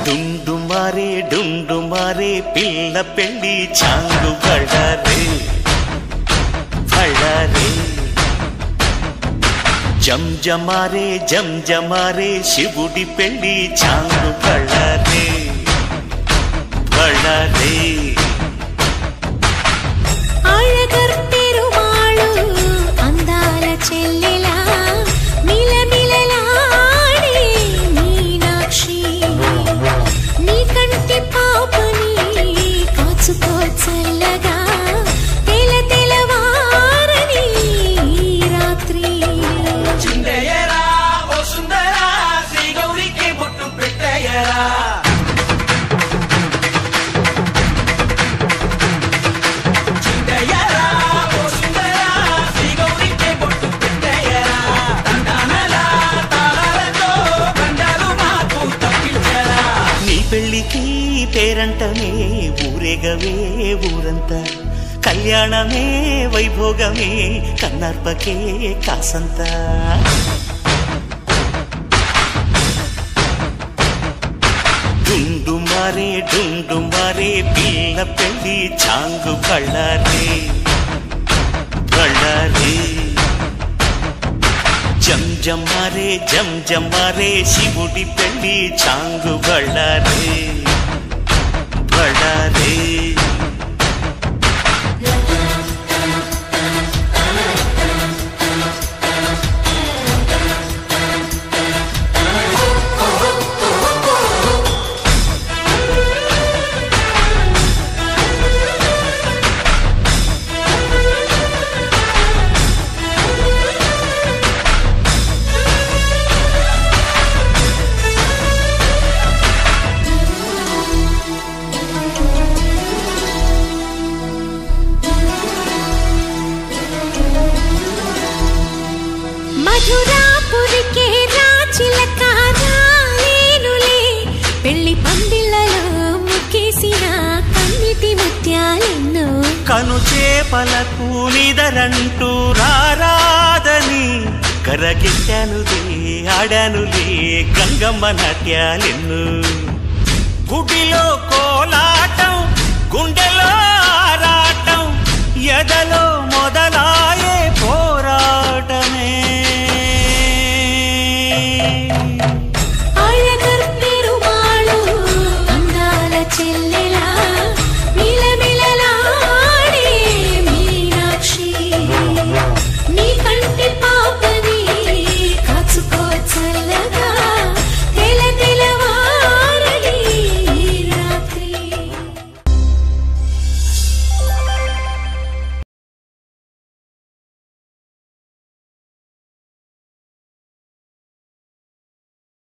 డుండు మారే పిల్ల పెళ్ళి చాంగు బళ్ళారే బళ్ళారే జంజమారే శివుడి పెళ్ళి చాంగు బళ్ళారే బళ్ళారే అళగర్ పెరుమాళు అందాల చెల్లెలా మిలమిలలాడే మీనాక్షి నీ కంటి పాపని కాచుకో చల్లగా తెలవారని రాత్రి చిందయ్యరా ఓ సుందరా శ్రీ గౌరికి బొట్టు పెట్టయ్యరా పెళ్ళికి పేరంటమే ఊరేగవే ఊరంతా కళ్యాణమే వైభోగమే కన్నార్పకే కాసంత డుండు మారే పిల్ల పెళ్ళి చాంగు బళ్ళారే బళ్ళారే జంజమారే శివుడి పెళ్ళి చాంగు బళ్ళారే బళ్ళారే మధురాపురికే రాచిలక రాలేనులే పెళ్లి పందిళ్ళలో ముక్కేసిన కన్నిటి ముత్యాలెన్నో కను చేపలకు నిదరంటూ రారాదని కరగిట్టానులే ఆడానులే గంగమ్మ నాట్యాలెన్ను గుడిలో కోలాటం గుండెలో ఆరాటం ఎదలో మొదలా